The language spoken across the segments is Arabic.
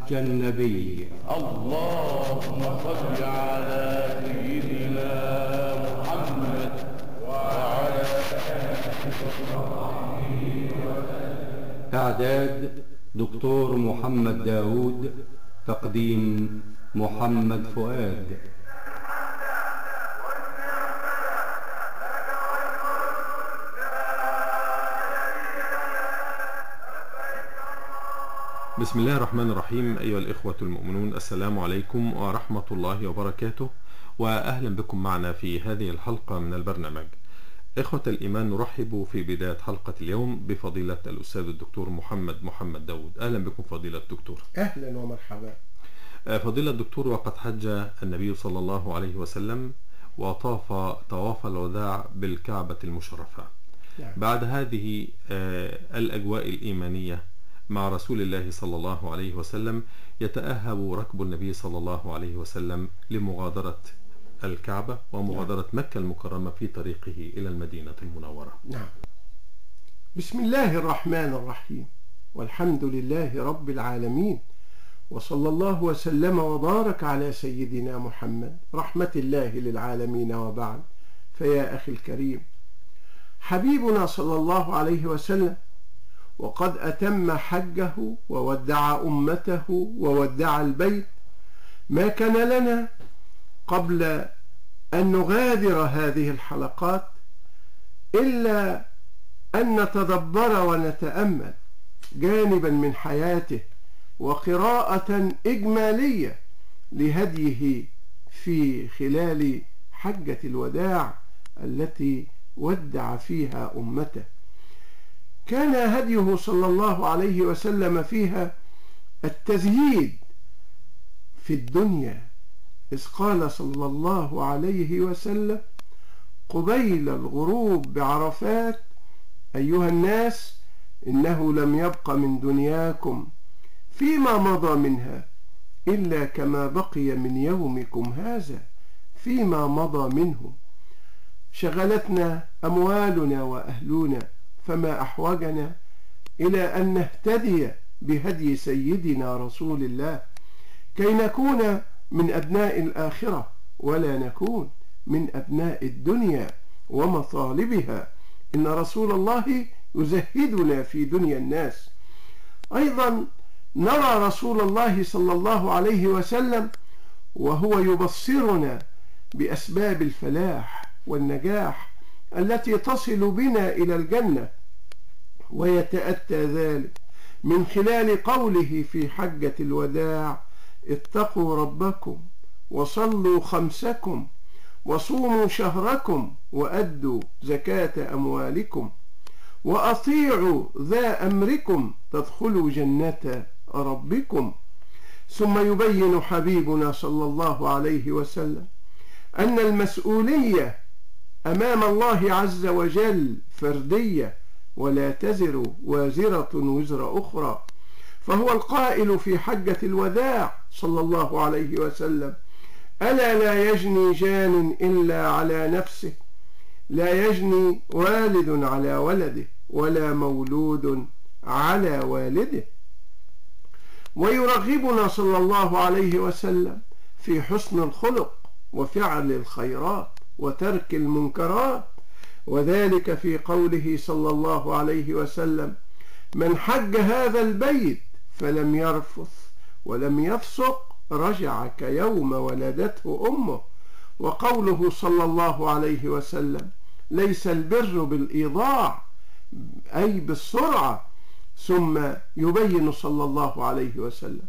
حج النبي. اللهم صل على سيدنا محمد وعلى إعداد دكتور محمد داود، تقديم محمد فؤاد. بسم الله الرحمن الرحيم. أيها الإخوة المؤمنون، السلام عليكم ورحمة الله وبركاته، وأهلا بكم معنا في هذه الحلقة من البرنامج. إخوة الإيمان، نرحب في بداية حلقة اليوم بفضيلة الأستاذ الدكتور محمد داود. أهلا بكم فضيلة الدكتور. أهلا ومرحبا. فضيلة الدكتور، وقد حج النبي صلى الله عليه وسلم وطاف طواف الوداع بالكعبة المشرفة. بعد هذه الأجواء الإيمانية مع رسول الله صلى الله عليه وسلم، يتأهب ركب النبي صلى الله عليه وسلم لمغادرة الكعبة ومغادرة مكة المكرمة في طريقه إلى المدينة المنورة. نعم. بسم الله الرحمن الرحيم، والحمد لله رب العالمين، وصلى الله وسلم وبارك على سيدنا محمد رحمة الله للعالمين، وبعد. فيا أخي الكريم، حبيبنا صلى الله عليه وسلم وقد أتم حجه وودع أمته وودع البيت، ما كان لنا قبل أن نغادر هذه الحلقات إلا أن نتدبر ونتأمل جانبا من حياته وقراءة إجمالية لهديه في خلال حجة الوداع التي ودع فيها أمته. كان هديه صلى الله عليه وسلم فيها التزهيد في الدنيا، إذ قال صلى الله عليه وسلم قبيل الغروب بعرفات: أيها الناس، إنه لم يبق من دنياكم فيما مضى منها إلا كما بقي من يومكم هذا فيما مضى منه. شغلتنا أموالنا وأهلنا، فما أحوجنا إلى أن نهتدي بهدي سيدنا رسول الله كي نكون من أبناء الآخرة ولا نكون من أبناء الدنيا ومطالبها. إن رسول الله يزهدنا في دنيا الناس. أيضا نرى رسول الله صلى الله عليه وسلم وهو يبصرنا بأسباب الفلاح والنجاح التي تصل بنا إلى الجنة، ويتأتى ذلك من خلال قوله في حجة الوداع: اتقوا ربكم وصلوا خمسكم وصوموا شهركم وأدوا زكاة أموالكم وأطيعوا ذا أمركم تدخلوا جنة ربكم. ثم يبين حبيبنا صلى الله عليه وسلم أن المسؤولية أمام الله عز وجل فردية، ولا تزر وازرة وزر أخرى. فهو القائل في حجة الوداع صلى الله عليه وسلم: ألا لا يجني جان إلا على نفسه، لا يجني والد على ولده ولا مولود على والده. ويرغبنا صلى الله عليه وسلم في حسن الخلق وفعل الخيرات وترك المنكرات، وذلك في قوله صلى الله عليه وسلم: من حج هذا البيت فلم يرفث ولم يفسق رجع كيوم ولدته أمه. وقوله صلى الله عليه وسلم: ليس البر بالإيضاع، أي بالسرعة. ثم يبين صلى الله عليه وسلم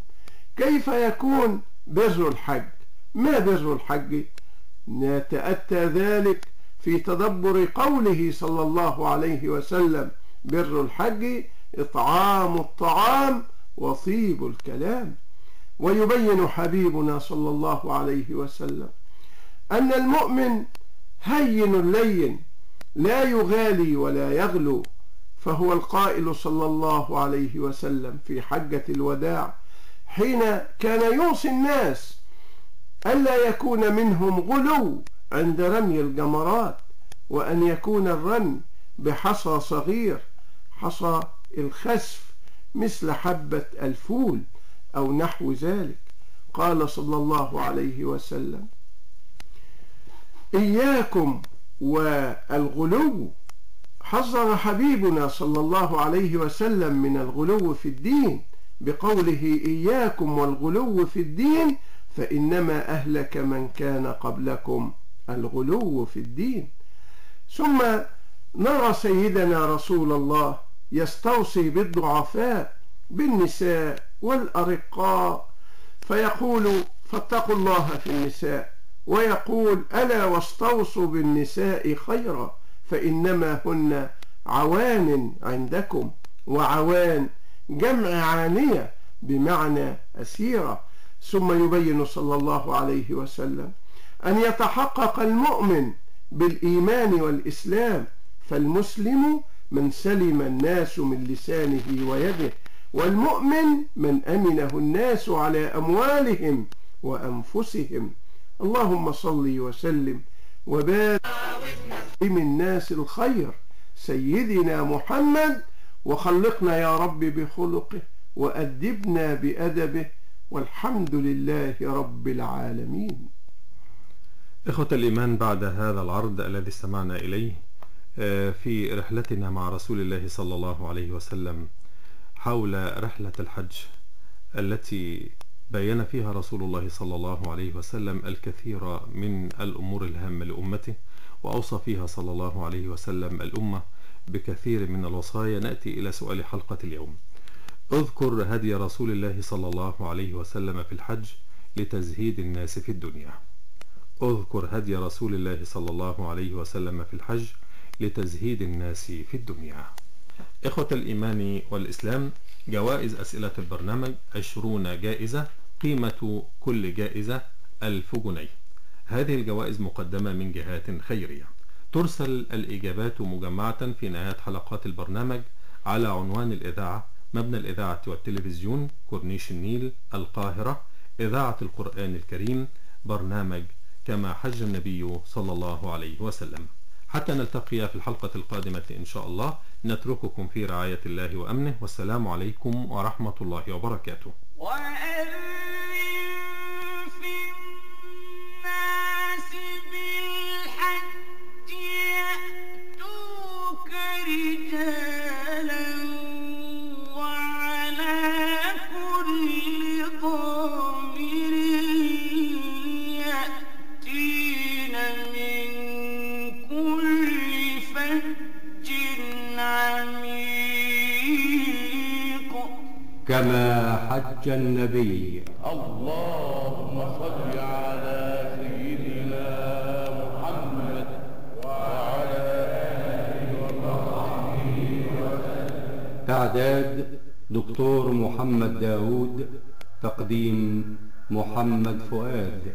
كيف يكون بر الحج. ما بر الحج؟ يتأتى ذلك في تدبر قوله صلى الله عليه وسلم: بر الحج إطعام الطعام وطيب الكلام. ويبين حبيبنا صلى الله عليه وسلم أن المؤمن هين لين لا يغالي ولا يغلو، فهو القائل صلى الله عليه وسلم في حجة الوداع حين كان يوصي الناس ألا يكون منهم غلو عند رمي الجمرات، وأن يكون الرمي بحصى صغير، حصى الخسف مثل حبة الفول، أو نحو ذلك. قال صلى الله عليه وسلم: إياكم والغلو. حذر حبيبنا صلى الله عليه وسلم من الغلو في الدين بقوله: إياكم والغلو في الدين فإنما أهلك من كان قبلكم الغلو في الدين. ثم نرى سيدنا رسول الله يستوصي بالضعفاء بالنساء والأرقاء، فيقول: فاتقوا الله في النساء، ويقول: ألا واستوصوا بالنساء خيرا فإنما هن عوان عندكم. وعوان جمع عانية بمعنى أسيرة. ثم يبين صلى الله عليه وسلم أن يتحقق المؤمن بالإيمان والإسلام، فالمسلم من سلم الناس من لسانه ويده، والمؤمن من أمنه الناس على أموالهم وأنفسهم. اللهم صل وسلم وبارك من الناس الخير سيدنا محمد، وخلقنا يا رب بخلقه وأدبنا بأدبه، والحمد لله رب العالمين. إخوة الإيمان، بعد هذا العرض الذي استمعنا إليه في رحلتنا مع رسول الله صلى الله عليه وسلم حول رحلة الحج التي بين فيها رسول الله صلى الله عليه وسلم الكثير من الأمور الهامة لأمته، وأوصى فيها صلى الله عليه وسلم الأمة بكثير من الوصايا، نأتي إلى سؤال حلقة اليوم: اذكر هدي رسول الله صلى الله عليه وسلم في الحج لتزهيد الناس في الدنيا. اذكر هدي رسول الله صلى الله عليه وسلم في الحج لتزهيد الناس في الدنيا. إخوة الإيمان والإسلام، جوائز أسئلة البرنامج 20 جائزة، قيمة كل جائزة 1000 جنيه. هذه الجوائز مقدمة من جهات خيرية. ترسل الإجابات مجمعة في نهاية حلقات البرنامج على عنوان الإذاعة: مبنى الإذاعة والتلفزيون، كورنيش النيل، القاهرة، إذاعة القرآن الكريم، برنامج كما حج النبي صلى الله عليه وسلم. حتى نلتقي في الحلقة القادمة إن شاء الله، نترككم في رعاية الله وأمنه، والسلام عليكم ورحمة الله وبركاته. كما حج النبي. اللهم صل على سيدنا محمد وعلى آله وصحبه وسلم. إعداد دكتور محمد داود، تقديم محمد فؤاد.